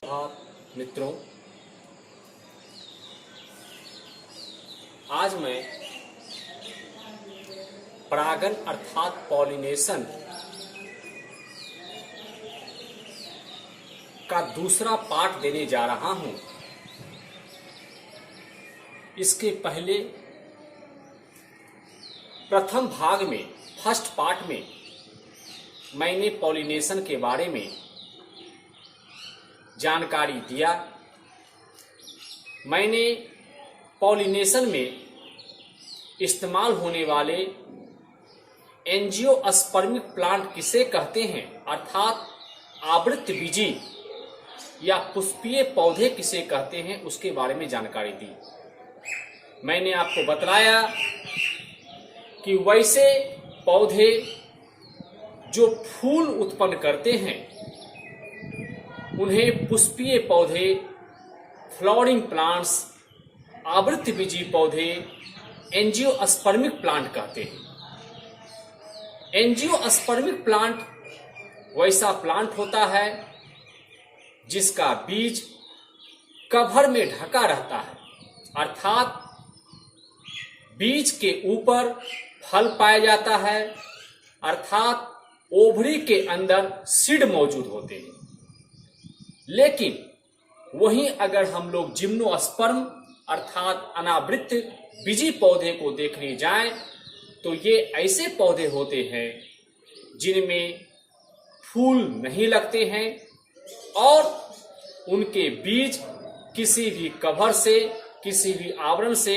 हाँ मित्रों, आज मैं परागन अर्थात पॉलिनेशन का दूसरा पार्ट देने जा रहा हूं। इसके पहले प्रथम भाग में, फर्स्ट पार्ट में मैंने पॉलिनेशन के बारे में जानकारी दिया। मैंने पॉलिनेशन में इस्तेमाल होने वाले एंजियोस्पर्मिक प्लांट किसे कहते हैं अर्थात आवृतबीजी या पुष्पीय पौधे किसे कहते हैं उसके बारे में जानकारी दी। मैंने आपको बतलाया कि वैसे पौधे जो फूल उत्पन्न करते हैं उन्हें पुष्पीय पौधे, फ्लावरिंग प्लांट्स, आवृतबीजी पौधे एंजियोस्पर्मिक प्लांट कहते हैं। एंजियोस्पर्मिक प्लांट वैसा प्लांट होता है जिसका बीज कवर में ढका रहता है, अर्थात बीज के ऊपर फल पाया जाता है, अर्थात ओवरी के अंदर सीड मौजूद होते हैं। लेकिन वहीं अगर हम लोग जिम्नोस्पर्म अर्थात अनावृत बीजी पौधे को देखने जाएं तो ये ऐसे पौधे होते हैं जिनमें फूल नहीं लगते हैं और उनके बीज किसी भी कवर से, किसी भी आवरण से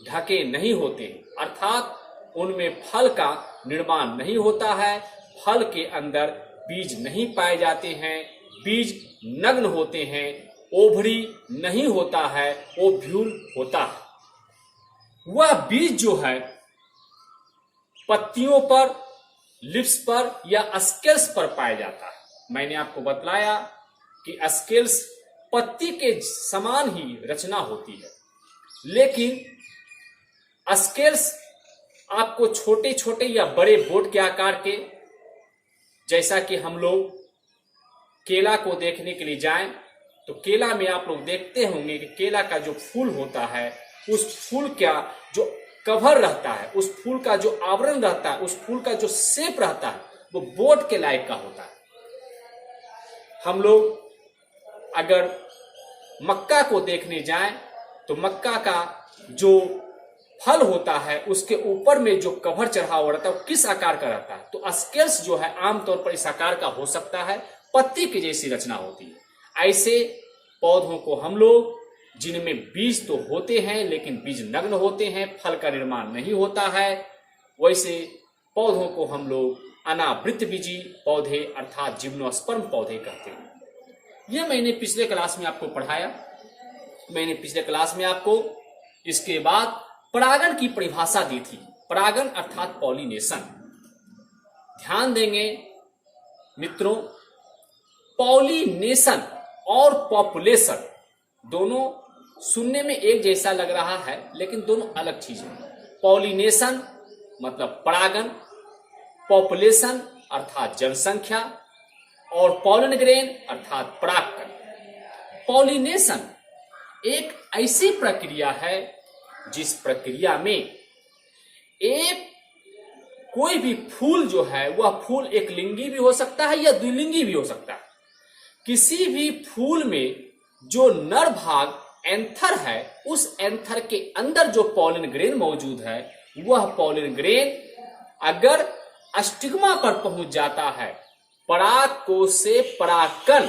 ढके नहीं होते, अर्थात उनमें फल का निर्माण नहीं होता है, फल के अंदर बीज नहीं पाए जाते हैं, बीज नग्न होते हैं, ओवरी नहीं होता है, ओव्यूल होता है। वह बीज जो है पत्तियों पर, लिप्स पर या स्केल्स पर पाया जाता है। मैंने आपको बतलाया कि स्केल्स पत्ती के समान ही रचना होती है, लेकिन स्केल्स आपको छोटे छोटे या बड़े बोट के आकार के, जैसा कि हम लोग केला को देखने के लिए जाएं तो केला में आप लोग देखते होंगे कि केला का जो फूल होता है, उस फूल का जो कवर रहता है, उस फूल का जो आवरण रहता है, उस फूल का जो शेप रहता है, वो बोट के लायक का होता है। हम लोग अगर मक्का को देखने जाएं तो मक्का का जो फल होता है उसके ऊपर में जो कवर चढ़ा हुआ रहता है वो किस आकार का रहता है, तो स्केल्स जो है आमतौर पर इस आकार का हो सकता है, पत्ती की जैसी रचना होती है। ऐसे पौधों को हम लोग, जिनमें बीज तो होते हैं लेकिन बीज नग्न होते हैं, फल का निर्माण नहीं होता है, वैसे पौधों को हम लोग अनावृतबीजी पौधे अर्थात जिम्नोस्पर्म पौधे कहते हैं। यह मैंने पिछले क्लास में आपको पढ़ाया। मैंने पिछले क्लास में आपको इसके बाद परागन की परिभाषा दी थी, परागन अर्थात पॉलिनेशन। ध्यान देंगे मित्रों, पॉलिनेशन और पॉपुलेशन दोनों सुनने में एक जैसा लग रहा है लेकिन दोनों अलग चीज है। पॉलिनेशन मतलब परागन, पॉपुलेशन अर्थात जनसंख्या और पॉलन ग्रेन अर्थात परागकण। पॉलिनेशन एक ऐसी प्रक्रिया है जिस प्रक्रिया में एक कोई भी फूल जो है वह फूल एक लिंगी भी हो सकता है या द्विलिंगी भी हो सकता है। किसी भी फूल में जो नर भाग एंथर है, उस एंथर के अंदर जो पॉलन ग्रेन मौजूद है, वह पॉलन ग्रेन अगर स्टिग्मा पर पहुंच जाता है, परागकोश से परागकण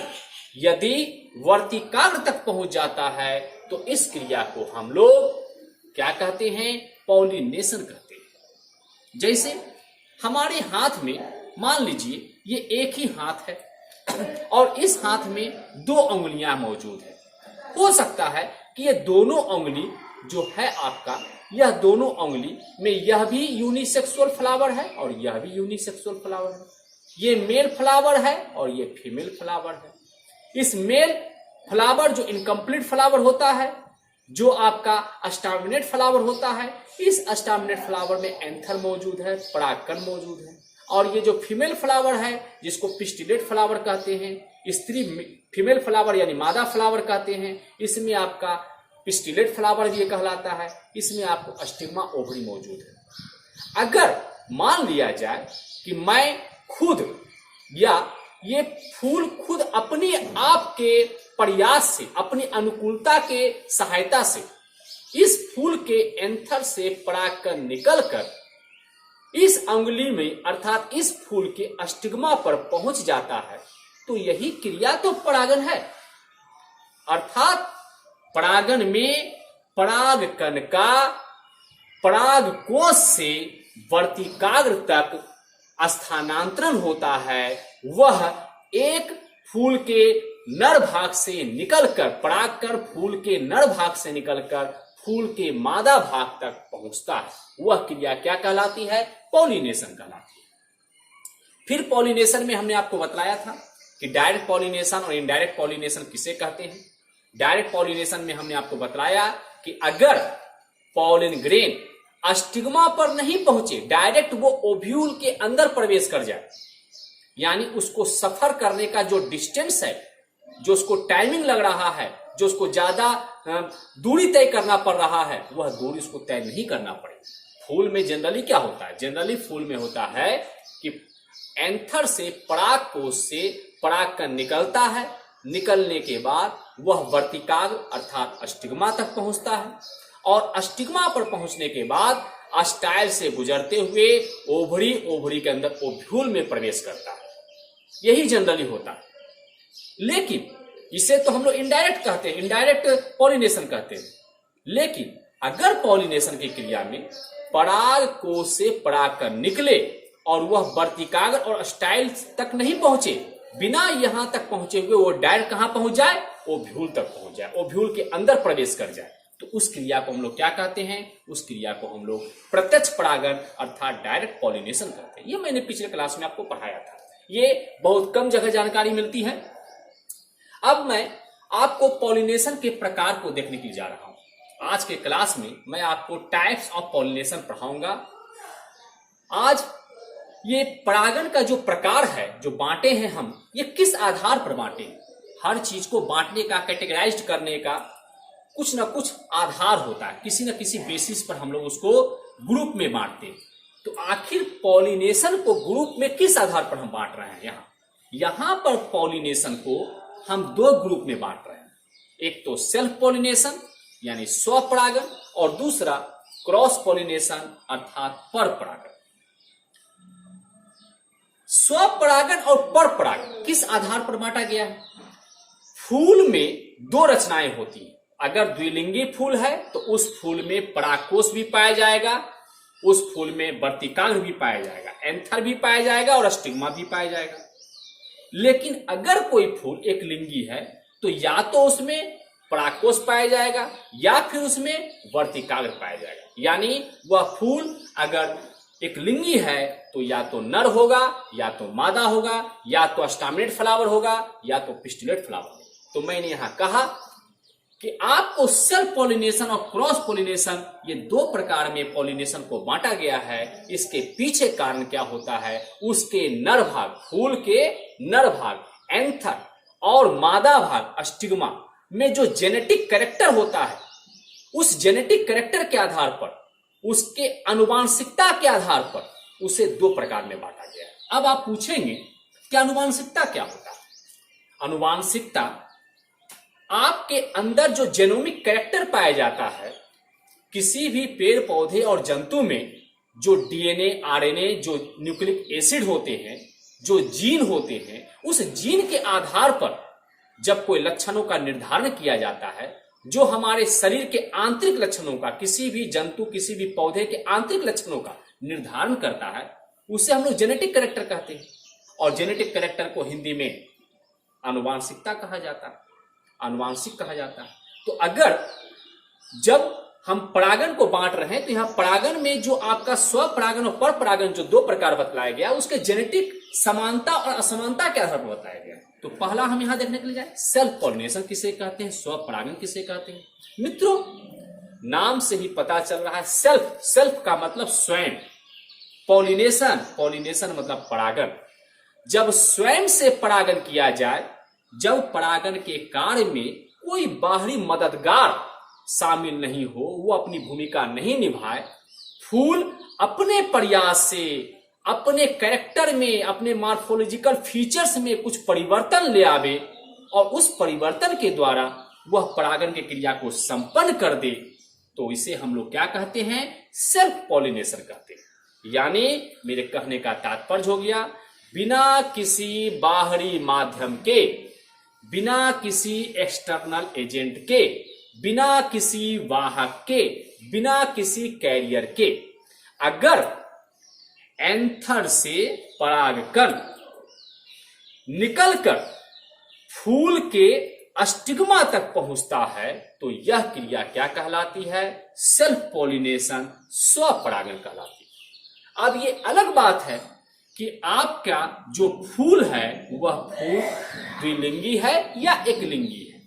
यदि वर्तिकाग्र तक पहुंच जाता है, तो इस क्रिया को हम लोग क्या कहते हैं? पॉलिनेशन कहते हैं। जैसे हमारे हाथ में मान लीजिए ये एक ही हाथ है और इस हाथ में दो उंगलियां मौजूद है। हो सकता है कि ये दोनों उंगली जो है आपका, यह दोनों उंगली में यह भी यूनिसेक्सुअल फ्लावर है और यह भी यूनिसेक्सुअल फ्लावर है। ये मेल फ्लावर है और ये फीमेल फ्लावर है। इस मेल फ्लावर जो इनकम्प्लीट फ्लावर होता है, जो आपका स्टामिनेट फ्लावर होता है, इस स्टामिनेट फ्लावर में एंथर मौजूद है, परागकण मौजूद है। और ये जो फीमेल फ्लावर है जिसको पिस्टिलेट फ्लावर कहते हैं, स्त्री फीमेल फ्लावर यानी मादा फ्लावर कहते हैं, इसमें आपका पिस्टिलेट फ्लावर भी कहलाता है। इसमें आपको स्टिग्मा ओवरी मौजूद है। अगर मान लिया जाए कि मैं खुद या ये फूल खुद अपने आप के प्रयास से, अपनी अनुकूलता के सहायता से इस फूल के एंथर से परागकण निकलकर इस अंगुली में अर्थात इस फूल के स्टिग्मा पर पहुंच जाता है, तो यही क्रिया तो परागन है। अर्थात परागन में परागकण का परागकोश से वर्तिकाग्र तक स्थानांतरण होता है। वह एक फूल के नर भाग से निकलकर, परागकण फूल के नर भाग से निकलकर फूल के मादा भाग तक पहुंचता है। वह क्रिया क्या कहलाती है? पॉलिनेशन कहलाती है। फिर पॉलिनेशन में हमने आपको बतलाया था कि डायरेक्ट पॉलिनेशन और इनडायरेक्ट पॉलिनेशन किसे कहते हैं। डायरेक्ट पॉलिनेशन में हमने आपको बतलाया कि अगर पॉलिन ग्रेन स्टिग्मा पर नहीं पहुंचे, डायरेक्ट वो ओव्यूल के अंदर प्रवेश कर जाए, यानी उसको सफर करने का जो डिस्टेंस है, जो उसको टाइमिंग लग रहा है, जो उसको ज्यादा दूरी तय करना पड़ रहा है, वह दूरी उसको तय नहीं करना पड़े। फूल में जनरली क्या होता है? जनरली फूल में होता है कि एंथर से परागकोश से परागकण निकलता है, निकलने के बाद वह वर्तिकाग्र अर्थात स्टिग्मा तक पहुंचता है और स्टिग्मा पर पहुंचने के बाद स्टाइल से गुजरते हुए ओवरी के अंदर ओव्यूल में प्रवेश करता है। यही जनरली होता है। लेकिन इसे तो हम लोग इनडायरेक्ट कहते हैं, इनडायरेक्ट पॉलिनेशन कहते हैं। लेकिन अगर पॉलिनेशन की क्रिया में परागकोश से परागकण निकले और वह वर्तिकाग्र और स्टाइल तक नहीं पहुंचे, बिना यहां तक पहुंचे हुए वो डायरेक्ट कहां पहुंच जाए? ओव्यूल तक पहुंच जाए, ओव्यूल के अंदर प्रवेश कर जाए, तो उस क्रिया को हम लोग क्या कहते हैं? उस क्रिया को हम लोग प्रत्यक्ष परागण अर्थात डायरेक्ट पॉलिनेशन कहते हैं। ये मैंने पिछले क्लास में आपको पढ़ाया था। ये बहुत कम जगह जानकारी मिलती है। अब मैं आपको पॉलिनेशन के प्रकार को देखने के लिए जा रहा हूं। आज के क्लास में मैं आपको टाइप्स ऑफ पॉलिनेशन पढ़ाऊंगा। आज ये परागण का जो प्रकार है, जो बांटे हैं हम, ये किस आधार पर बांटे हैं? हर चीज को बांटने का, कैटेगराइज करने का कुछ ना कुछ आधार होता है, किसी न किसी बेसिस पर हम लोग उसको ग्रुप में बांटते हैं। तो आखिर पॉलिनेशन को ग्रुप में किस आधार पर हम बांट रहे हैं? यहां पर पॉलिनेशन को हम दो ग्रुप में बांट रहे हैं। एक तो सेल्फ पॉलिनेशन यानी स्वपरागण और दूसरा क्रॉस पॉलिनेशन अर्थात परपरागण। स्वपरागण और परपरागण किस आधार पर बांटा गया है? फूल में दो रचनाएं होती हैं। अगर द्विलिंगी फूल है तो उस फूल में परागकोश भी पाया जाएगा, उस फूल में वर्तिकाग्र भी पाया जाएगा, एंथर भी पाया जाएगा और स्टिग्मा भी पाया जाएगा। लेकिन अगर कोई फूल एक लिंगी है तो या तो उसमें परागकोश पाया जाएगा या फिर उसमें वर्तिकाग्र पाया जाएगा। यानी वह फूल अगर एक लिंगी है तो या तो नर होगा या तो मादा होगा, या तो स्टामिनेट फ्लावर होगा या तो पिस्टिलेट फ्लावर होगा। तो मैंने यहां कहा कि आपको सेल्फ पॉलिनेशन और क्रॉस पॉलिनेशन ये दो प्रकार में पॉलिनेशन को बांटा गया है। इसके पीछे कारण क्या होता है? उसके नर भाग, फूल के नर भाग एंथर और मादा भाग स्टिग्मा में जो जेनेटिक कैरेक्टर होता है, उस जेनेटिक कैरेक्टर के आधार पर, उसके आनुवांशिकता के आधार पर उसे दो प्रकार में बांटा गया है। अब आप पूछेंगे कि आनुवांशिकता क्या होता है? आनुवांशिकता आपके अंदर जो जेनोमिक कैरेक्टर पाया जाता है, किसी भी पेड़ पौधे और जंतु में जो डीएनए, आरएनए, जो न्यूक्लिक एसिड होते हैं, जो जीन होते हैं, उस जीन के आधार पर जब कोई लक्षणों का निर्धारण किया जाता है, जो हमारे शरीर के आंतरिक लक्षणों का, किसी भी जंतु, किसी भी पौधे के आंतरिक लक्षणों का निर्धारण करता है, उसे हम लोग जेनेटिक कैरेक्टर कहते हैं। और जेनेटिक कैरेक्टर को हिंदी में आनुवांशिकता कहा जाता है, आनुवांशिक कहा जाता है। तो अगर जब हम परागण को बांट रहे हैं तो यहाँ परागण में जो आपका स्वपरागण और परपरागण जो दो प्रकार बतलाया गया, उसके जेनेटिक समानता और असमानता के आधार पर बताया गया। तो पहला हम यहां देखने के लिए जाए, सेल्फ पॉलिनेशन किसे कहते हैं, स्वपरागण किसे कहते हैं। मित्रों, नाम से ही पता चल रहा है सेल्फ, सेल्फ का मतलब स्वयं। पॉलिनेशन, पॉलिनेशन मतलब परागन। जब स्वयं से परागन किया जाए, जब परागन के कार्य में कोई बाहरी मददगार शामिल नहीं हो, वो अपनी भूमिका नहीं निभाए, फूल अपने प्रयास से अपने कैरेक्टर में, अपने मॉर्फोलॉजिकल फीचर्स में कुछ परिवर्तन ले आवे और उस परिवर्तन के द्वारा वह परागन की क्रिया को संपन्न कर दे, तो इसे हम लोग क्या कहते हैं? सेल्फ पॉलिनेशन कहते हैं। यानी मेरे कहने का तात्पर्य हो गया, बिना किसी बाहरी माध्यम के, बिना किसी एक्सटर्नल एजेंट के, बिना किसी वाहक के, बिना किसी कैरियर के, अगर एंथर से परागकण निकलकर फूल के अस्टिग्मा तक पहुंचता है, तो यह क्रिया क्या कहलाती है? सेल्फ पॉलिनेशन, स्वपरागन कहलाती है। अब ये अलग बात है कि आपका जो फूल है वह फूल द्विलिंगी है या एकलिंगी है।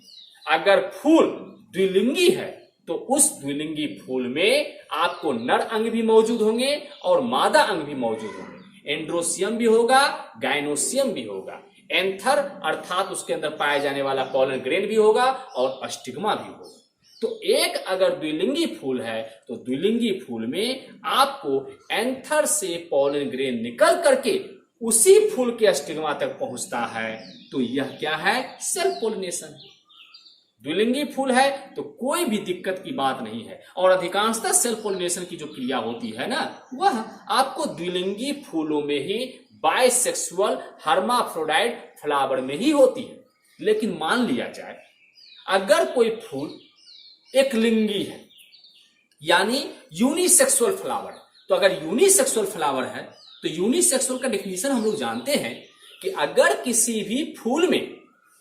अगर फूल द्विलिंगी है तो उस द्विलिंगी फूल में आपको नर अंग भी मौजूद होंगे और मादा अंग भी मौजूद होंगे। एंड्रोसियम भी होगा, गाइनोसियम भी होगा, एंथर अर्थात उसके अंदर पाया जाने वाला पॉलन ग्रेन भी होगा और अस्टिग्मा भी होगा। तो एक अगर द्विलिंगी फूल है तो द्विलिंगी फूल में आपको एंथर से पॉलन ग्रेन निकल करके उसी फूल के अस्टिग्मा तक पहुंचता है, तो यह क्या है? Self pollination. द्विलिंगी फूल है तो कोई भी दिक्कत की बात नहीं है। और अधिकांशतः सेल्फ पॉलिनेशन की जो क्रिया होती है ना, वह आपको द्विलिंगी फूलों में ही, बाइसेक्सुअल हर्माफ्रोडाइट फ्लावर में ही होती है। लेकिन मान लिया जाए अगर कोई फूल एक लिंगी है, यानी यूनिसेक्सुअल फ्लावर, तो अगर यूनिसेक्सुअल फ्लावर है तो यूनिसेक्सुअल का डेफिनेशन हम लोग जानते हैं कि अगर किसी भी फूल में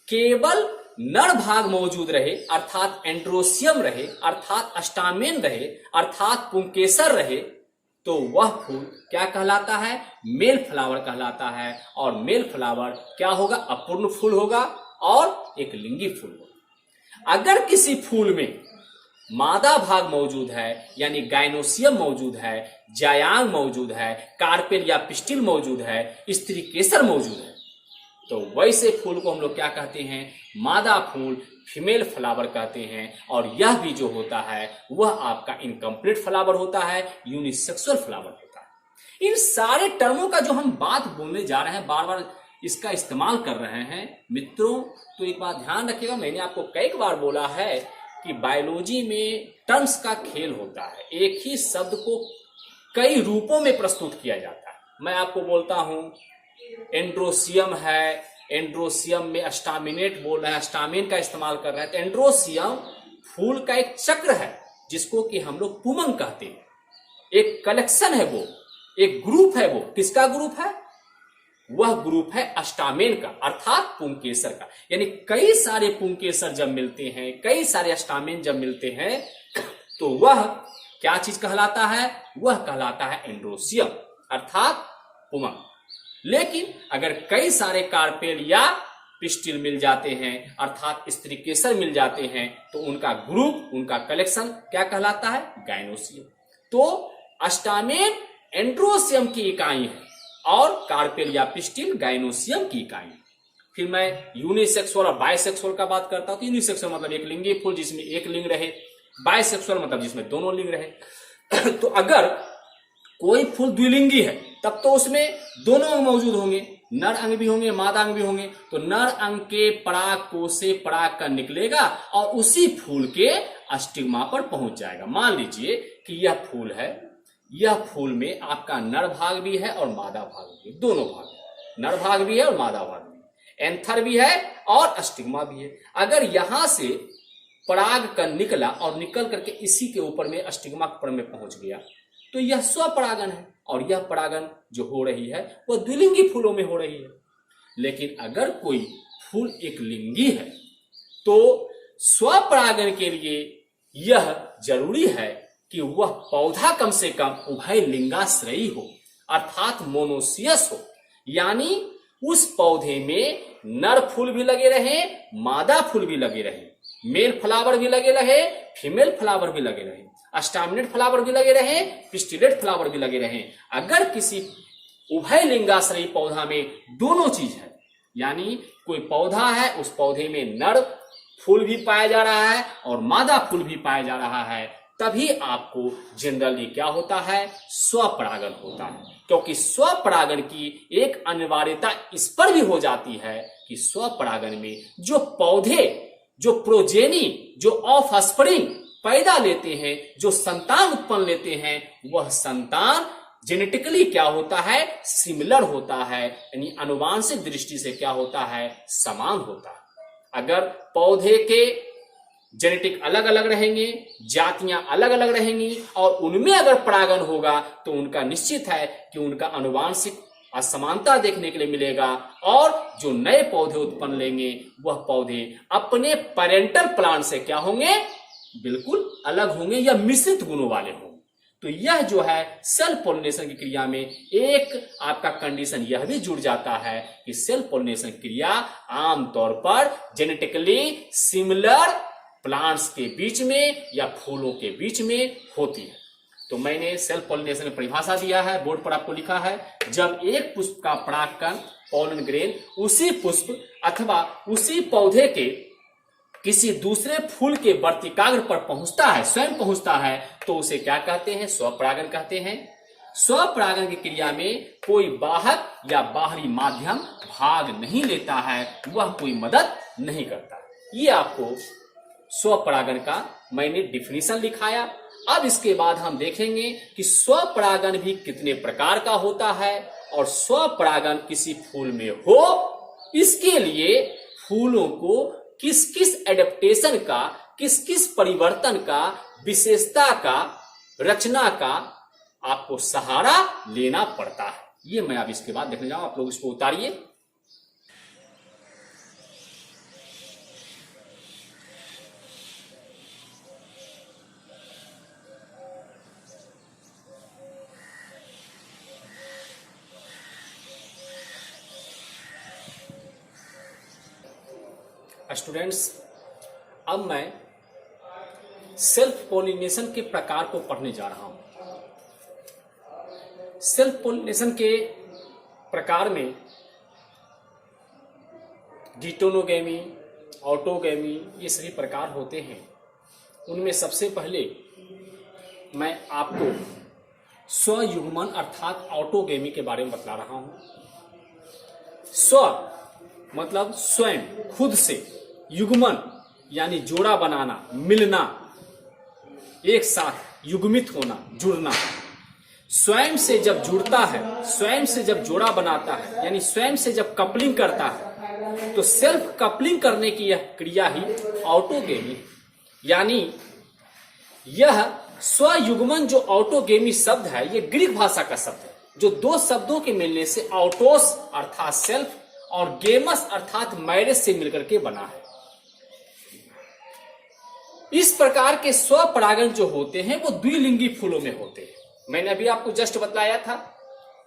केवल नर भाग मौजूद रहे, अर्थात एंड्रोसियम रहे, अर्थात अस्टामेन रहे, अर्थात पुंकेसर रहे, तो वह फूल क्या कहलाता है? मेल फ्लावर कहलाता है। और मेल फ्लावर क्या होगा? अपूर्ण फूल होगा और एक लिंगी फूल होगा। अगर किसी फूल में मादा भाग मौजूद है, यानी गाइनोसियम मौजूद है, जायांग मौजूद है, कार्पेल या पिस्टिल मौजूद है, स्त्री केसर मौजूद है, तो वैसे फूल को हम लोग क्या कहते हैं? मादा फूल, फीमेल फ्लावर कहते हैं। और यह भी जो होता है वह आपका इनकम्प्लीट फ्लावर होता है, यूनिसेक्सुअल फ्लावर होता है। इन सारे टर्मों का जो हम बात बोलने जा रहे हैं, बार बार इसका इस्तेमाल कर रहे हैं मित्रों, तो एक बात ध्यान रखिएगा, मैंने आपको कई बार बोला है कि बायोलॉजी में टर्म्स का खेल होता है। एक ही शब्द को कई रूपों में प्रस्तुत किया जाता है। मैं आपको बोलता हूं एंड्रोसियम है, एंड्रोसियम में अस्टामिनेट बोल रहे हैं, अस्टामिन का इस्तेमाल कर रहे हैं, तो एंड्रोसियम फूल का एक चक्र है जिसको कि हम लोग पुमंग कहते हैं। एक कलेक्शन है, वो एक ग्रुप है। वो किसका ग्रुप है? वह ग्रुप है अस्टामेन का, अर्थात पुंकेसर का। यानी कई सारे पुंकेसर जब मिलते हैं, कई सारे अस्टामेन जब मिलते हैं, तो वह क्या चीज कहलाता है? वह कहलाता है एंड्रोसियम, अर्थात पुमंग। लेकिन अगर कई सारे कार्पेल या पिस्टिल मिल जाते हैं, अर्थात स्त्री केसर मिल जाते हैं, तो उनका ग्रुप, उनका कलेक्शन क्या कहलाता है? गाइनोसियम। तो अस्टामेन एंड्रोसियम की इकाई है और कार्पेल या पिस्टिल गाइनोसियम की इकाई। फिर मैं यूनिसेक्सुअल और बाइसेक्सुअल का बात करता हूं। तो यूनिसेक्सुअल मतलब एक लिंगी फूल जिसमें एक लिंग रहे, बाइसेक्सुअल मतलब जिसमें दोनों लिंग रहे। तो अगर कोई फूल द्विलिंगी है तब तो उसमें दोनों अंग मौजूद होंगे, नर अंग भी होंगे, मादा अंग भी होंगे। तो नर अंग के पराग कोश से पराग कण निकलेगा और उसी फूल के अस्टिग्मा पर पहुंच जाएगा। मान लीजिए कि यह फूल है, यह फूल में आपका नर भाग भी है और मादा भाग भी है, दोनों भाग, नर भाग भी है और मादा भाग भी है, एंथर भी है और अस्टिग्मा भी है। अगर यहां से पराग कण निकला और निकल करके इसी के ऊपर में अस्टिग्मा पर में पहुंच गया, तो यह स्वपरागन है। और यह परागन जो हो रही है वह द्विलिंगी फूलों में हो रही है। लेकिन अगर कोई फूल एक लिंगी है तो स्वपरागन के लिए यह जरूरी है कि वह पौधा कम से कम उभय लिंगाश्रयी हो, अर्थात मोनोसियस हो। यानी उस पौधे में नर फूल भी लगे रहे, मादा फूल भी लगे रहे। मेल फ्लावर भी लगे रहे, फीमेल फ्लावर भी लगे रहे, स्टामिनेट फ्लावर भी लगे रहे, पिस्टिलेट फ्लावर भी लगे रहे। अगर किसी उभय लिंगाश्रयी पौधा में दोनों चीज है, यानी कोई पौधा है, उस पौधे में नर फूल भी पाया जा रहा है और मादा फूल भी पाया जा रहा है, तभी आपको जनरली क्या होता है, स्वपरागन होता है। क्योंकि स्वपरागन की एक अनिवार्यता इस पर भी हो जाती है कि स्वपरागन में जो पौधे, जो प्रोजेनी, जो ऑफस्प्रिंग पैदा लेते हैं, जो संतान उत्पन्न लेते हैं, वह संतान जेनेटिकली क्या होता है, सिमिलर होता है, यानी आनुवांशिक दृष्टि से क्या होता है, समान होता है। अगर पौधे के जेनेटिक अलग अलग रहेंगे, जातियां अलग अलग रहेंगी और उनमें अगर परागन होगा तो उनका निश्चित है कि उनका आनुवांशिक असमानता देखने के लिए मिलेगा और जो नए पौधे उत्पन्न लेंगे वह पौधे अपने पेरेंटल प्लांट से क्या होंगे, बिल्कुल अलग होंगे या मिश्रित गुणों वाले होंगे। तो यह जो है सेल्फ पॉलिनेशन की क्रिया में एक आपका कंडीशन यह भी जुड़ जाता है कि सेल्फ पॉलिनेशन क्रिया आमतौर पर जेनेटिकली सिमिलर प्लांट्स के बीच में या फूलों के बीच में होती है। तो मैंने सेल्फ पॉलिनेशन में परिभाषा दिया है, बोर्ड पर आपको लिखा है, जब एक पुष्प का परागकण पॉलन ग्रेन उसी पुष्प अथवा उसी पौधे के किसी दूसरे फूल के वर्तिकाग्र पर पहुंचता है, स्वयं पहुंचता है, तो उसे क्या कहते हैं, स्वपरागन कहते हैं। स्वपरागन की क्रिया में कोई बाहक या बाहरी माध्यम भाग नहीं लेता है, वह कोई मदद नहीं करता। ये आपको स्वपरागन का मैंने डिफिनीशन लिखाया। अब इसके बाद हम देखेंगे कि स्वपरागन भी कितने प्रकार का होता है और स्वपरागन किसी फूल में हो, इसके लिए फूलों को किस किस एडेप्टेशन का, किस किस परिवर्तन का, विशेषता का, रचना का आपको सहारा लेना पड़ता है। ये मैं अब इसके बाद देखने जाऊं, आप लोग इसको उतारिए। स्टूडेंट्स, अब मैं सेल्फ पॉलिनेशन के प्रकार को पढ़ने जा रहा हूं। सेल्फ पॉलिनेशन के प्रकार में डिटोनोगेमी, ऑटोगेमी, ये सभी प्रकार होते हैं। उनमें सबसे पहले मैं आपको स्वयुग्मन अर्थात ऑटोगेमी के बारे में बतला रहा हूं। स्व मतलब स्वयं, खुद से, युग्मन यानी जोड़ा बनाना, मिलना, एक साथ युग्मित होना, जुड़ना। स्वयं से जब जुड़ता है, स्वयं से जब जोड़ा बनाता है, यानी स्वयं से जब कपलिंग करता है, तो सेल्फ कपलिंग करने की यह क्रिया ही ऑटोगेमी, यानी यह स्वयुग्मन जो ऑटोगेमी शब्द है, यह ग्रीक भाषा का शब्द है, जो दो शब्दों के मिलने से ऑटोस अर्थात सेल्फ और गेमस अर्थात मैरिज से मिलकर के बना है। इस प्रकार के स्वपरागन जो होते हैं वो द्विलिंगी फूलों में होते हैं। मैंने अभी आपको जस्ट बताया था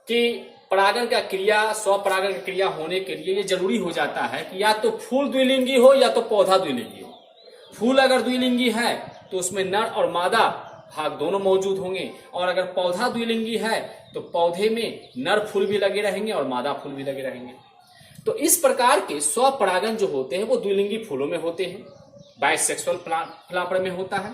कि परागन का क्रिया, स्वपरागन की क्रिया होने के लिए ये जरूरी हो जाता है कि या तो फूल द्विलिंगी हो या तो पौधा द्विलिंगी हो। फूल अगर द्विलिंगी है तो उसमें नर और मादा भाग दोनों मौजूद होंगे, और अगर पौधा द्विलिंगी है तो पौधे में नर फूल भी लगे रहेंगे और मादा फूल भी लगे रहेंगे। तो इस प्रकार के स्वपरागन जो होते हैं वो द्विलिंगी फूलों में होते हैं, बाइसेक्सुअल फ्लावर में होता है।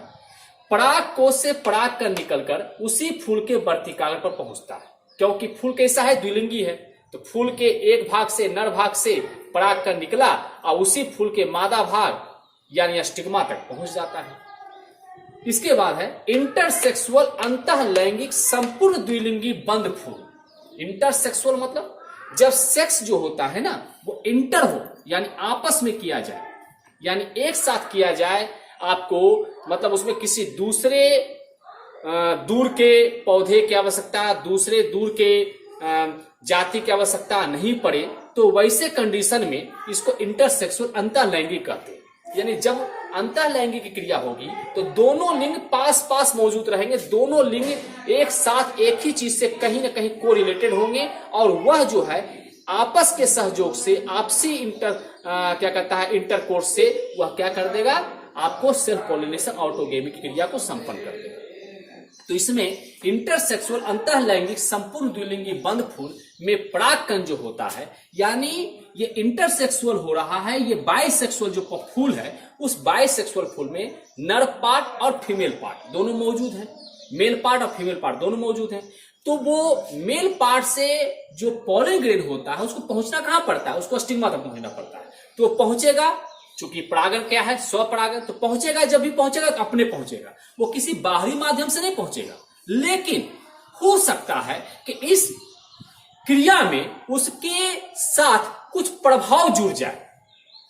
पराग कोश से पराग कर निकलकर उसी फूल के वर्तिकाग्र पर पहुंचता है। क्योंकि फूल कैसा है, द्विलिंगी है, तो फूल के एक भाग से, नर भाग से पराग कर निकला और उसी फूल के मादा भाग यानी स्टिग्मा तक पहुंच जाता है। इसके बाद है इंटरसेक्सुअल, अंतः लैंगिक संपूर्ण द्विलिंगी बंद फूल। इंटरसेक्सुअल मतलब जब सेक्स जो होता है ना वो इंटर हो, यानी आपस में किया जाए, यानी एक साथ किया जाए, आपको मतलब उसमें किसी दूसरे दूर के पौधे की आवश्यकता, दूसरे दूर के जाति की आवश्यकता नहीं पड़े, तो वैसे कंडीशन में इसको इंटरसेक्सुअल अंतःलैंगिक कहते हैं। यानी जब अंतःलैंगिक की क्रिया होगी तो दोनों लिंग पास पास मौजूद रहेंगे, दोनों लिंग एक साथ एक ही चीज से कहीं ना कहीं को रिलेटेड होंगे, और वह जो है आपस के सहयोग से, आपसी क्या कहता है इंटरकोर्स से वह क्या कर देगा, आपको सेल्फ पॉलिनेशन ऑटोगेमी की क्रिया को संपन्न करते हैं। तो इसमें इंटरसेक्सुअल अंतः लैंगिक संपूर्ण द्विलिंगी बंद फूल में परागकण जो होता है, यानी ये इंटरसेक्सुअल हो रहा है, ये बाइसेक्सुअल जो फूल है उस बाइसेक्सुअल फूल में नर पार्ट और फीमेल पार्ट दोनों मौजूद हैं, मेल पार्ट और फीमेल पार्ट दोनों मौजूद हैं। तो वो मेल पार्ट से जो पॉलन ग्रेन होता है उसको पहुंचना कहां पड़ता है, उसको स्टिग्मा तक पहुंचना पड़ता है। तो वो पहुंचेगा, चूंकि परागण क्या है, स्वपरागण, तो पहुंचेगा, जब भी पहुंचेगा तो अपने पहुंचेगा, वो किसी बाहरी माध्यम से नहीं पहुंचेगा। लेकिन हो सकता है कि इस क्रिया में उसके साथ कुछ प्रभाव जुड़ जाए,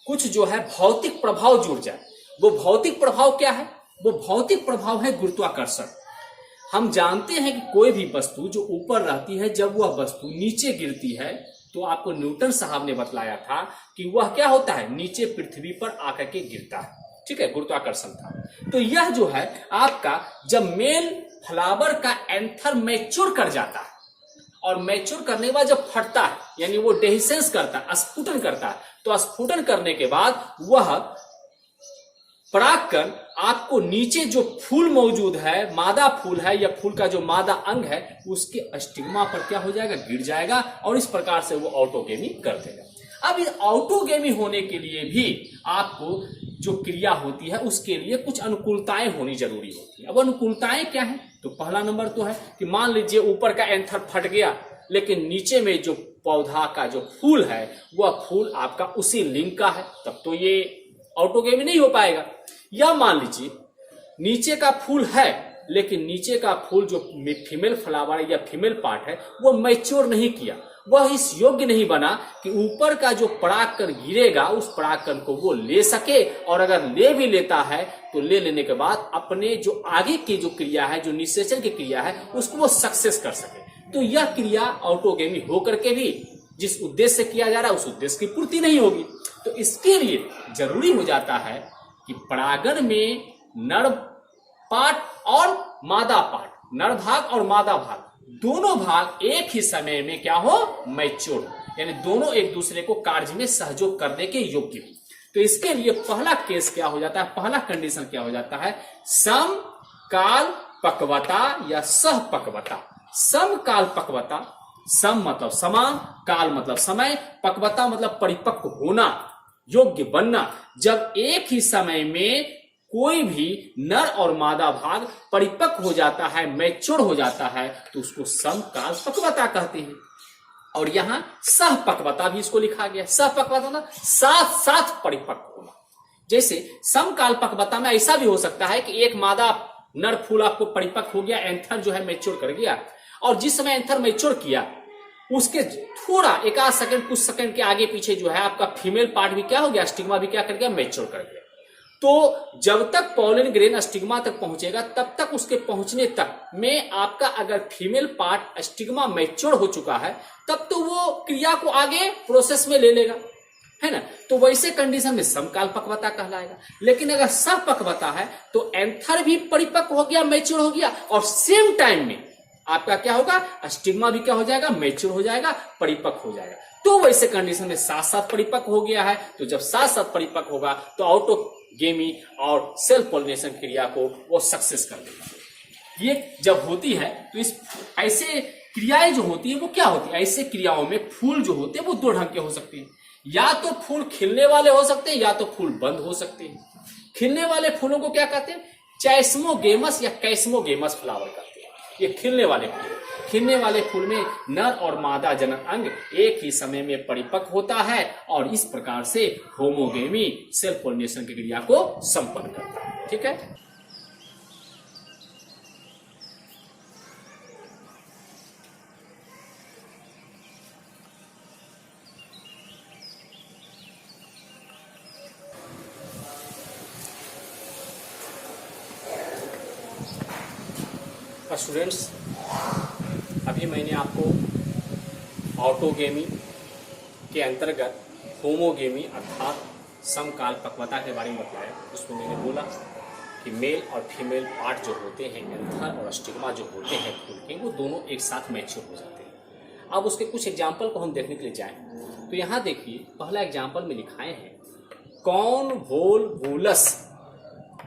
कुछ जो है भौतिक प्रभाव जुड़ जाए। वो भौतिक प्रभाव क्या है? वो भौतिक प्रभाव है गुरुत्वाकर्षण। हम जानते हैं कि कोई भी वस्तु जो ऊपर रहती है, जब वह वस्तु नीचे गिरती है, तो आपको न्यूटन साहब ने बतलाया था कि वह क्या होता है, नीचे पृथ्वी पर आकर के गिरता है। ठीक है, गुरुत्वाकर्षण था। तो यह जो है आपका, जब मेल फ्लावर का एंथर मैच्योर कर जाता है और मैच्योर करने के बाद जब फटता है, यानी वो डेहिसेंस करता है, स्फुटन करता है, तो स्फुटन करने के बाद वह परागकण आपको नीचे जो फूल मौजूद है, मादा फूल है या फूल का जो मादा अंग है, उसके स्टिग्मा पर क्या हो जाएगा, गिर जाएगा, और इस प्रकार से वो ऑटोगेमी कर देगा। अब इस ऑटोगेमी होने के लिए भी आपको जो क्रिया होती है उसके लिए कुछ अनुकूलताएं होनी जरूरी होती है। अब अनुकूलताएं क्या है? तो पहला नंबर तो है कि मान लीजिए ऊपर का एंथर फट गया, लेकिन नीचे में जो पौधा का जो फूल है वह फूल आपका उसी लिंग का है, तब तो ये ऑटोगेमी नहीं हो पाएगा। या मान लीजिए नीचे का फूल है, लेकिन नीचे का फूल जो फीमेल फ्लावर या फीमेल पार्ट है वो मैच्योर नहीं किया, वह इस योग्य नहीं बना कि ऊपर का जो परागकण गिरेगा उस परागकण को वो ले सके, और अगर ले भी लेता है तो ले लेने के बाद अपने जो आगे की जो क्रिया है, जो निषेचन की क्रिया है, उसको वो सक्सेस कर सके। तो यह क्रिया ऑटोगेमी होकर के भी जिस उद्देश्य से किया जा रहा है उस उद्देश्य की पूर्ति नहीं होगी। तो इसके लिए जरूरी हो जाता है कि परागण में नर पार्ट और मादा पार्ट, नर भाग और मादा भाग, दोनों भाग एक ही समय में क्या हो, मैच्योर हो, यानी दोनों एक दूसरे को कार्य में सहयोग करने के योग्य हो। तो इसके लिए पहला केस क्या हो जाता है, पहला कंडीशन क्या हो जाता है, सम काल पक्वता या सह पक्वता। सम काल पक्वता, सम मतलब समान, काल मतलब समय, पक्वता मतलब परिपक्व होना, योग्य बनना। जब एक ही समय में कोई भी नर और मादा भाग परिपक्व हो जाता है, मैच्योर हो जाता है, तो उसको समकाल पक्वता कहते हैं। और यहां सह पक्वता भी इसको लिखा गया। सह पक्वता मतलब साथ साथ परिपक्व होना। जैसे समकाल पक्वता में ऐसा भी हो सकता है कि एक मादा नर फूल आपको परिपक्व हो गया, एंथर जो है मैच्योर कर गया, और जिस समय एंथर मैच्योर किया उसके थोड़ा एक आध सेकंड, कुछ सेकंड के आगे पीछे जो है आपका फीमेल पार्ट भी क्या हो गया, स्टिग्मा भी क्या कर गया, मैच्योर कर गया। तो जब तक पॉलन ग्रेन स्टिग्मा तक पहुंचेगा तब तक उसके पहुंचने तक में आपका अगर फीमेल पार्ट स्टिग्मा मैच्योर हो चुका है तब तो वो क्रिया को आगे प्रोसेस में ले लेगा, है ना। तो वैसे कंडीशन में समकाल पक्वता कहलाएगा। लेकिन अगर सह पक्वता है तो एंथर भी परिपक्व हो गया, मैच्योर हो गया, और सेम टाइम में आपका क्या होगा, स्टिग्मा भी क्या हो जाएगा, मैच्योर हो जाएगा, परिपक्व हो जाएगा। तो वैसे कंडीशन में साथ साथ परिपक्व हो गया है। तो जब साथ साथ परिपक्व होगा तो ऑटोगेमी और सेल्फ पॉलिनेशन क्रिया को वो सक्सेस कर देगा। ये जब होती है तो इस ऐसे क्रियाएं जो होती है वो क्या होती है, ऐसे क्रियाओं में फूल जो होते हैं वो दो ढंग के हो सकते हैं। या तो फूल खिलने वाले हो सकते हैं या तो फूल बंद हो सकते हैं। खिलने वाले फूलों को क्या कहते हैं, चैस्मोगेमस या कैस्मोगेमस फ्लावर कहते हैं। ये खिलने वाले फूल, खिलने वाले फूल में नर और मादा जनन अंग एक ही समय में परिपक्व होता है और इस प्रकार से होमोगेमी सेल्फ पॉलिनेशन की क्रिया को संपन्न करता है। ठीक है। स्टूडेंट्स, अभी मैंने आपको ऑटोगेमी के अंतर्गत होमोगेमी अर्थात समकाल पक्वता के बारे में बताया। उसमें मैंने बोला कि मेल और फीमेल पार्ट जो होते हैं, एंथर और स्टिग्मा जो होते हैं फूल के, वो दोनों एक साथ मैच्योर हो जाते हैं। अब उसके कुछ एग्जाम्पल को हम देखने के लिए जाएं तो यहाँ देखिए, पहला एग्जाम्पल में लिखाए हैं कॉनवोल्वुलस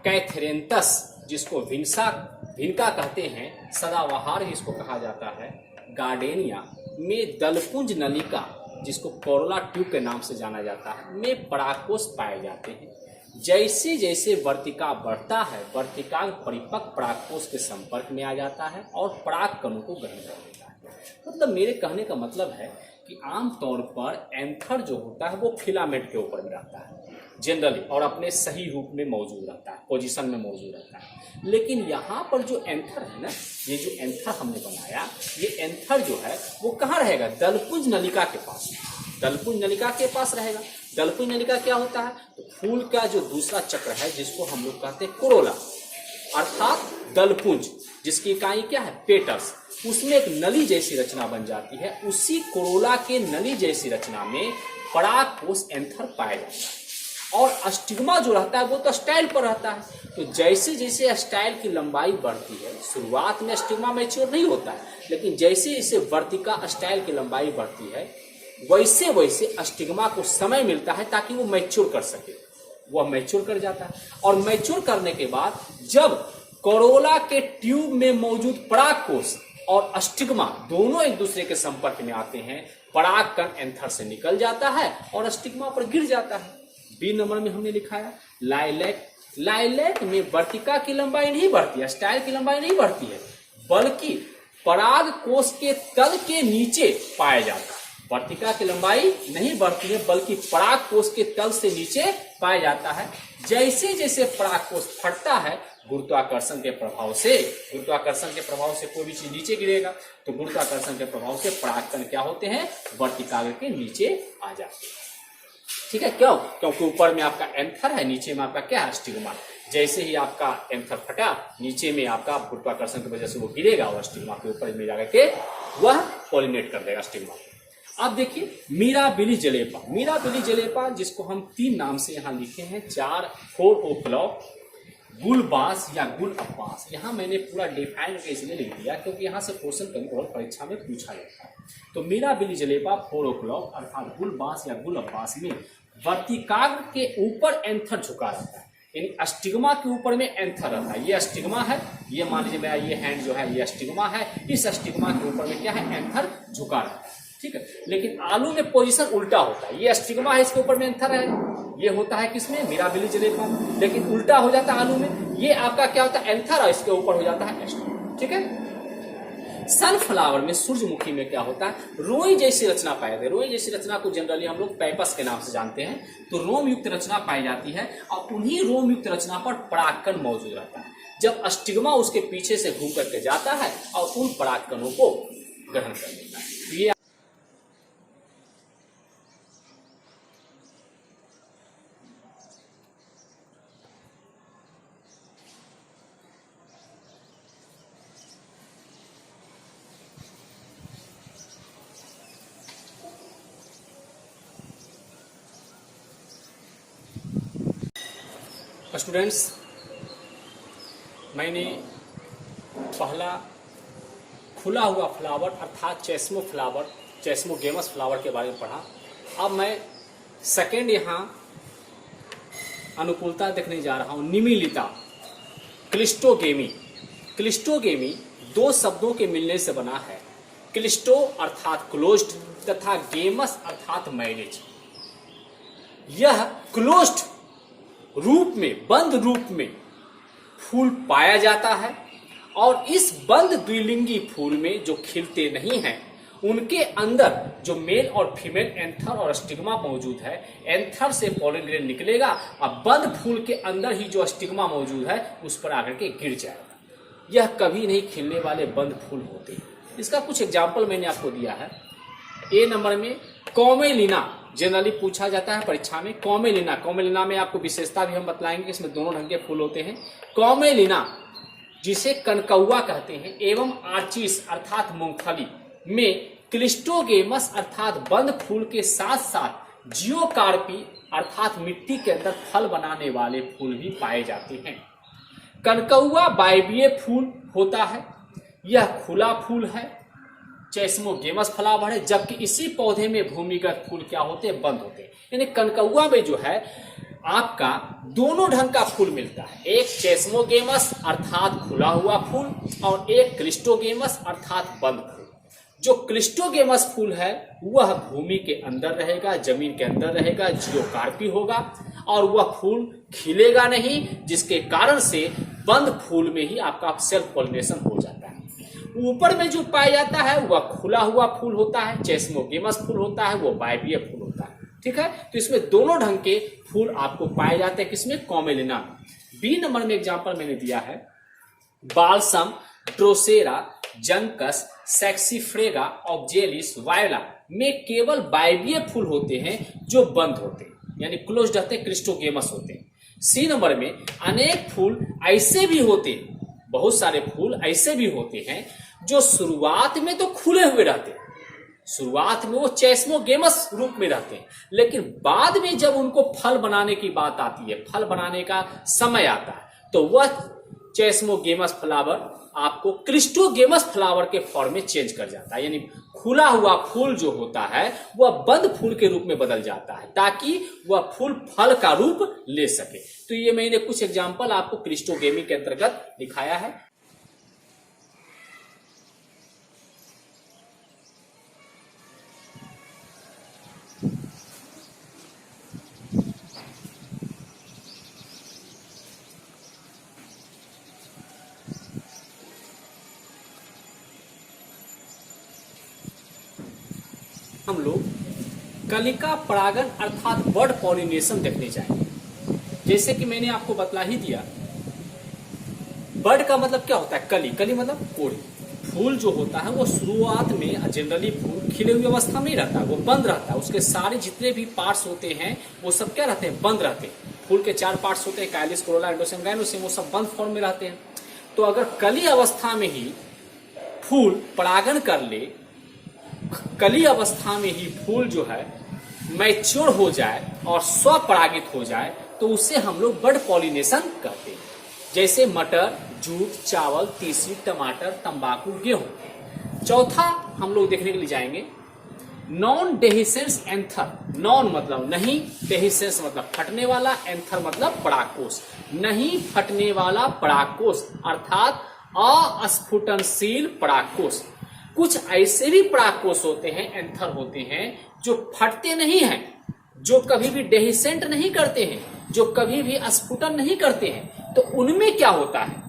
कैथरेंतस, जिसको भिनका कहते हैं, सदाबहार भी इसको कहा जाता है, गार्डेनिया में दलपुंज नलिका, जिसको कोरोला ट्यूब के नाम से जाना जाता है, में परागकोश पाए जाते हैं। जैसे जैसे वर्तिका बढ़ता है, वर्तिकांग परिपक्व परागकोश के संपर्क में आ जाता है और पराग कणों को ग्रहण कर लेता है। मतलब मेरे कहने का मतलब है कि आमतौर पर एंथर जो होता है वो फिलामेंट के ऊपर में रहता है जनरली, और अपने सही रूप में मौजूद रहता है, पोजीशन में मौजूद रहता है। लेकिन यहाँ पर जो एंथर है ना, ये जो एंथर हमने बनाया, ये एंथर जो है वो कहाँ रहेगा? दलपुंज नलिका के पास। दलपुंज नलिका के पास रहेगा। दलपुंज नलिका क्या होता है? तो फूल का जो दूसरा चक्र है, जिसको हम लोग कहते हैं कोरोला, अर्थात दलपुंज, जिसकी इकाई क्या है? पेटल्स, उसमें एक नली जैसी रचना बन जाती है। उसी कोरोला के नली जैसी रचना में परागकोश एंथर पाया जाता है। और स्टिग्मा जो रहता है वो तो स्टाइल पर रहता है। तो जैसे जैसे स्टाइल की लंबाई बढ़ती है, शुरुआत में स्टिग्मा मैच्योर नहीं होता है, लेकिन जैसे जैसे वर्तिका स्टाइल की लंबाई बढ़ती है, वैसे वैसे स्टिग्मा को समय मिलता है ताकि वो मैच्योर कर सके। वह मैच्योर कर जाता है, और मैच्योर करने के बाद जब कोरोला के ट्यूब में मौजूद परागकोश और स्टिग्मा दोनों एक दूसरे के संपर्क में आते हैं, परागकण एंथर से निकल जाता है और स्टिग्मा पर गिर जाता है। बी नंबर में हमने लिखा है लाइलैक। लाइलैक में वर्तिका की लंबाई नहीं बढ़ती है, स्टाइल की लंबाई नहीं बढ़ती है, बल्कि परागकोश के तल के नीचे पाया जाता है। वर्तिका की लंबाई नहीं बढ़ती है, बल्कि परागकोश के तल से नीचे पाया जाता है। जैसे जैसे परागकोश फटता है, गुरुत्वाकर्षण के प्रभाव से कोई भी चीज नीचे गिरेगा, तो गुरुत्वाकर्षण के प्रभाव से परागकण क्या होते हैं? वर्तिका के नीचे आ जाते हैं। ठीक है, क्यों? क्योंकि ऊपर में आपका एंथर है, नीचे में आपका क्या है? स्टिग्मा। जैसे ही आपका एंथर फटा, नीचे में आपका गुरुत्वाकर्षण की वजह से वो गिरेगा और स्टिग्मा के ऊपर में जाकर के वह पॉलिनेट कर देगा स्टिग्मा। अब देखिए मिराबिली जलेपा। मिराबिली जलेपा, जिसको हम 3 नाम से यहाँ लिखे हैं, 4 o'clock, गुलबास या गुल अब्बास। यहाँ मैंने पूरा डिफाइन करके इसलिए लिख दिया क्योंकि यहाँ से क्वेश्चन कभी और परीक्षा में पूछा जाता है। तो मिराबिली जलेपा 4 o'clock अर्थात गुलबास या गुल अब्बास में वर्तिकाग्र के ऊपर एंथर झुका रहता है, यानी स्टिग्मा के ऊपर में एंथर रहता है। ये स्टिग्मा है, ये मान लीजिए मेरा ये हैंड जो है ये स्टिग्मा है, इस स्टिग्मा के ऊपर में क्या है? एंथर झुका रहता है। ठीक है, लेकिन आलू में पोजीशन उल्टा होता है। ये स्टिग्मा है, इसके ऊपर में एंथर है, ये होता है किसमें? मिराबिली जलेपा में। लेकिन उल्टा हो जाता है आलू में, ये आपका क्या होता है? एंथर, और इसके ऊपर हो जाता है स्टिग्मा। ठीक है, सनफ्लावर में, सूरजमुखी में क्या होता है? रोई जैसी रचना पाई जाती है। रोई जैसी रचना को जनरली हम लोग पैपस के नाम से जानते हैं। तो रोम युक्त रचना पाई जाती है, और उन्हीं रोम युक्त रचना पर परागकण मौजूद रहता है। जब स्टिग्मा उसके पीछे से घूम करके जाता है और उन परागकणों को ग्रहण कर लेता है। ये स्टूडेंट्स, मैंने पहला खुला हुआ फ्लावर अर्थात चेस्मोगेमस फ्लावर के बारे में पढ़ा। अब मैं सेकेंड यहाँ अनुकूलता देखने जा रहा हूँ, निमिलिता, क्लिस्टोगेमी। क्लिस्टोगेमी 2 शब्दों के मिलने से बना है। क्लिस्टो अर्थात क्लोज्ड तथा गेमस अर्थात मैरिज। यह क्लोज्ड रूप में, बंद रूप में फूल पाया जाता है, और इस बंद द्विलिंगी फूल में जो खिलते नहीं हैं, उनके अंदर जो मेल और फीमेल एंथर और स्टिग्मा मौजूद है, एंथर से पॉलन ग्रेन निकलेगा और बंद फूल के अंदर ही जो स्टिग्मा मौजूद है उस पर आकर के गिर जाएगा। यह कभी नहीं खिलने वाले बंद फूल होते। इसका कुछ एग्जाम्पल मैंने आपको दिया है। ए नंबर में कॉमेलिना जनरली पूछा जाता है परीक्षा में। कॉमेलिना में आपको विशेषता भी हम बतलाएंगे, इसमें दोनों ढंग के फूल होते हैं। कॉमेलिना जिसे कनकौआ कहते हैं, एवं आर्चिस अर्थात मूंगफली में क्लिस्टोगेमस अर्थात बंद फूल के साथ साथ जियोकार्पी अर्थात मिट्टी के अंदर फल बनाने वाले फूल भी पाए जाते हैं। कनकौआ बाइबिये फूल होता है, यह खुला फूल है, चेस्मोगेमस फ्लावर है, जबकि इसी पौधे में भूमिगत फूल क्या होते हैं? बंद होते हैं। यानी कनकौआ में जो है आपका दोनों ढंग का फूल मिलता है, एक चेस्मोगेमस अर्थात खुला हुआ फूल और एक क्लिस्टोगेमस अर्थात बंद फूल। जो क्लिस्टोगेमस फूल है वह भूमि के अंदर रहेगा, जमीन के अंदर रहेगा, जियोकार्पी होगा और वह फूल खिलेगा नहीं, जिसके कारण से बंद फूल में ही आपका सेल्फ पॉलिनेशन हो जाता है। ऊपर में जो पाया जाता है वह खुला हुआ फूल होता है, चेस्मोगेमस फूल होता है, वो बाइबिय फूल होता है। ठीक है, तो इसमें दोनों ढंग के फूल आपको पाए जाते हैं। किसमें? कॉमेलिना। बी नंबर में एग्जांपल मैंने दिया है बाल्सम, ड्रोसेरा, जंकस, सेक्सीफ्रेगा, ऑक्जेलिस, वायोला में केवल बाइबिय फूल होते हैं जो बंद होते हैं, यानी क्लोज्ड रहते हैं, क्लिस्टोगेमस होते हैं। सी नंबर में अनेक फूल ऐसे भी होते हैं, बहुत सारे फूल ऐसे भी होते हैं जो शुरुआत में तो खुले हुए रहते हैं, शुरुआत में वो चेस्मोगेमस रूप में रहते हैं, लेकिन बाद में जब उनको फल बनाने की बात आती है, फल बनाने का समय आता है, तो वह चेस्मोगेमस फ्लावर आपको क्लिस्टोगेमस फ्लावर के फॉर्म में चेंज कर जाता है, यानी खुला हुआ फूल जो होता है वह बंद फूल के रूप में बदल जाता है ताकि वह फूल फल का रूप ले सके। तो ये मैंने कुछ एग्जांपल आपको क्लिस्टोगेमी के अंतर्गत दिखाया है। हम लोग कलिका परागन अर्थात बर्ड पॉलिनेशन देखने जाएंगे। जैसे कि मैंने आपको बतला ही दिया, बर्ड का मतलब क्या होता है? कली। कली मतलब कोढ़ी। फूल जो होता है वो शुरुआत में जनरली फूल खिले हुई अवस्था में ही रहता है, वो बंद रहता है, उसके सारे जितने भी पार्ट्स होते हैं वो सब क्या रहते हैं? बंद रहते हैं। फूल के 4 पार्ट्स होते हैं, काइलिस, कोरोला, एंडोसियम, गाइनोसियम, वो सब बंद फॉर्म में रहते हैं। तो अगर कली अवस्था में ही फूल परागन कर ले, कली अवस्था में ही फूल जो है मैच्योर हो जाए और स्वपरागित हो जाए, तो उससे हम लोग बर्ड पॉलिनेशन करते हैं। जैसे मटर, जूट, चावल, तीसी, टमाटर, तंबाकू, गेहूं। चौथा हम लोग देखने के लिए जाएंगे नॉन डेहिसेंस एंथर। नॉन मतलब नहीं, डेहिसेंस मतलब फटने वाला, एंथर मतलब परागकोश। नहीं फटने वाला परागकोश अर्थात अस्फुटनशील परागकोश। कुछ ऐसे भी परागकोश होते हैं, एंथर होते हैं, जो फटते नहीं हैं, जो कभी भी डेहिसेंट नहीं करते हैं, जो कभी भी स्फुटन नहीं करते हैं। तो उनमें क्या होता है?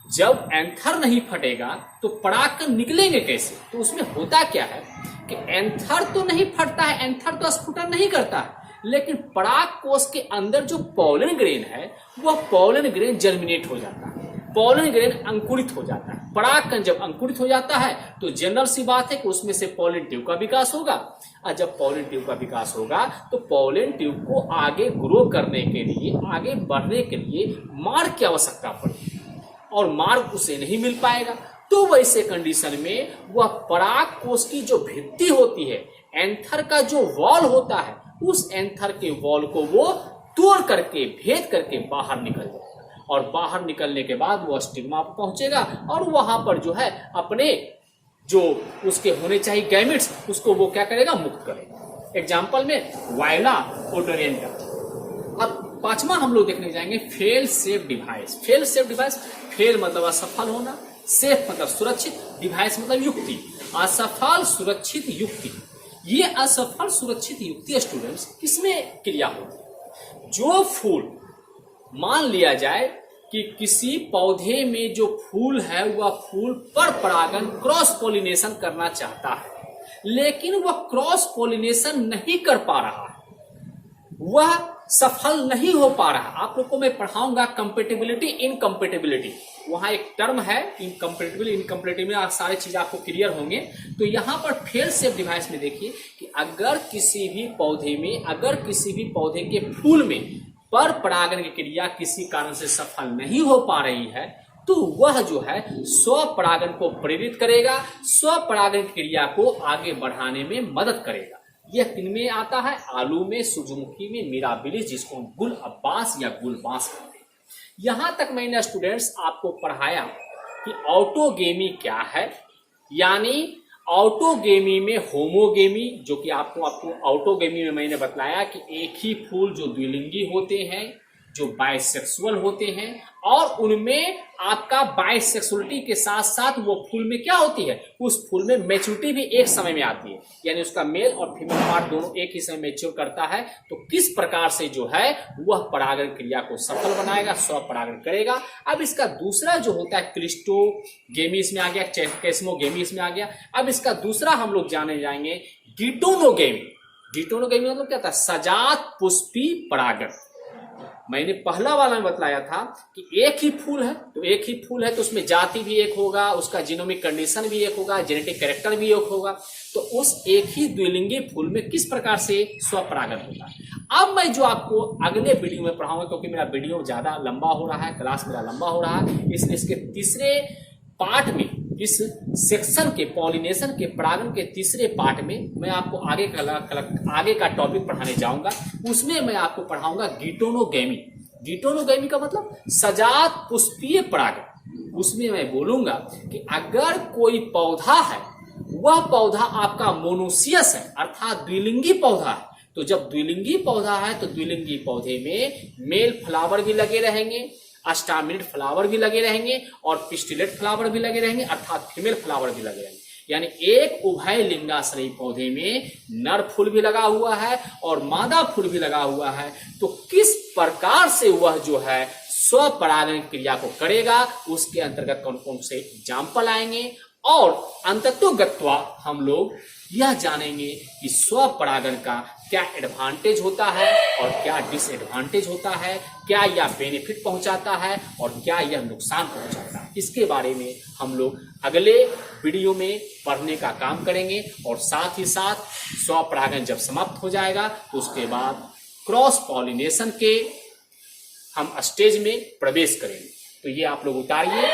जब एंथर नहीं फटेगा तो परागकण निकलेंगे कैसे? तो उसमें होता क्या है कि एंथर तो नहीं फटता है, एंथर तो स्फुटन नहीं करता है, लेकिन परागकोश के अंदर जो पॉलन ग्रेन है वह पॉलन ग्रेन जर्मिनेट हो जाता है, पॉलन ग्रेन अंकुरित हो जाता है। परागकण जब अंकुरित हो जाता है तो जनरल सी बात है कि उसमें से पॉलन ट्यूब का विकास होगा, और जब पॉलन ट्यूब का विकास होगा तो पॉलन ट्यूब को आगे ग्रो करने के लिए, आगे बढ़ने के लिए मार्ग की आवश्यकता पड़ेगी और मार्ग उसे नहीं मिल पाएगा। तो वैसे कंडीशन में वह परागकोश की जो भित्ति होती है, एंथर का जो वॉल होता है, उस एंथर के वॉल को वो तोड़ करके, भेद करके बाहर निकल जाएगा, और बाहर निकलने के बाद वो स्टिग्मा पर पहुंचेगा और वहां पर जो है अपने जो उसके होने चाहिए गैमेट्स, उसको वो क्या करेगा? मुक्त करेगा। एग्जाम्पल में वायला ओडोरिएंटा। अब पांचवा हम लोग देखने जाएंगे fail safe device. Fail safe device, fail मतलब असफल होना, सेफ मतलब सुरक्षित, डिवाइस मतलब युक्ति। असफल सुरक्षित युक्ति। ये असफल सुरक्षित युक्ति स्टूडेंट्स किसमें क्रिया होती है? जो फूल, मान लिया जाए कि किसी पौधे में जो फूल है वह फूल पर परागन क्रॉस पॉलिनेशन करना चाहता है, लेकिन वह क्रॉस पॉलिनेशन नहीं कर पा रहा है, वह सफल नहीं हो पा रहा। आप लोग को मैं पढ़ाऊंगा कंपेटिबिलिटी, इनकम्पेटिबिलिटी। वहां एक टर्म है इनकम्पेटिबिलिटी, इनकम्पेटिबिलिटी, सारी चीज आपको क्लियर होंगे। तो यहां पर फेल सेफ डिवाइस में देखिए कि अगर किसी भी पौधे में, अगर किसी भी पौधे के फूल में पर परागन की क्रिया किसी कारण से सफल नहीं हो पा रही है, तो वह जो है स्वपरागन को प्रेरित करेगा, स्वपरागन की क्रिया को आगे बढ़ाने में मदद करेगा। यह किनमें आता है? आलू में, सूरजमुखी में, मिराबिलिस, जिसको हम गुल अब्बास या गुलबास कहते हैं। यहां तक मैंने स्टूडेंट्स आपको पढ़ाया कि ऑटोगेमी क्या है, यानी ऑटोगेमी में होमोगेमी, जो कि आपको ऑटोगेमी में मैंने बतलाया कि एक ही फूल जो द्विलिंगी होते हैं, जो बाइसेक्सुअल होते हैं, और उनमें आपका बाइसेक्सुअलिटी के साथ साथ वो फूल में क्या होती है, उस फूल में मैच्योरिटी भी एक समय में आती है, यानी उसका मेल और फीमेल पार्ट दोनों एक ही समय मैच्योर करता है। तो किस प्रकार से जो है वह परागण क्रिया को सफल बनाएगा, स्वपरागण करेगा। अब इसका दूसरा जो होता है क्लिस्टोगेमी इसमें आ गया, कैस्मोगेमी इसमें आ गया। अब इसका दूसरा हम लोग जाने जाएंगे गिटोनोगेमी। गिटोनोगेमी मतलब क्या था, सजात पुष्पी परागण। मैंने पहला वाला में बतलाया था कि एक ही फूल है, तो एक ही फूल है तो उसमें जाति भी एक होगा, उसका जीनोमिक कंडीशन भी एक होगा, जेनेटिक कैरेक्टर भी एक होगा। तो उस एक ही द्विलिंगी फूल में किस प्रकार से स्वपरागण होता है। अब मैं जो आपको अगले वीडियो में पढ़ाऊंगा, क्योंकि मेरा वीडियो ज्यादा लंबा हो रहा है, क्लास मेरा लंबा हो रहा है, इसलिए इसके तीसरे पार्ट में, इस सेक्शन के पॉलिनेशन के परागण के तीसरे पार्ट में मैं आपको आगे का टॉपिक पढ़ाने जाऊंगा। उसमें मैं आपको पढ़ाऊंगा गिटोनोगेमी। गिटोनोगेमी का मतलब सजात पुष्पीय परागण। उसमें मैं बोलूंगा कि अगर कोई पौधा है, वह पौधा आपका मोनोसियस है, अर्थात द्विलिंगी पौधा है, तो जब द्विलिंगी पौधा है तो द्विलिंगी पौधे में मेल फ्लावर भी लगे रहेंगे, अस्टामिनेट फ्लावर भी लगे रहेंगे, और पिस्टिलेट फ्लावर भी लगे रहेंगे, अर्थात फीमेल फ्लावर भी लगे रहेंगे। यानी एक उभय लिंगाश्रयी पौधे में नर फूल भी लगा हुआ है और मादा फूल भी लगा हुआ है। तो किस प्रकार से वह जो है स्वपरागण क्रिया को करेगा, उसके अंतर्गत कौन कौन से एग्जाम्पल आएंगे, और अंततोगत्वा हम लोग यह जानेंगे कि स्वपरागण का क्या एडवांटेज होता है और क्या डिसएडवांटेज होता है, क्या यह बेनिफिट पहुंचाता है और क्या यह नुकसान पहुंचाता है। इसके बारे में हम लोग अगले वीडियो में पढ़ने का काम करेंगे। और साथ ही साथ स्वपरागण जब समाप्त हो जाएगा तो उसके बाद क्रॉस पॉलिनेशन के हम स्टेज में प्रवेश करेंगे। तो ये आप लोग उतारिए।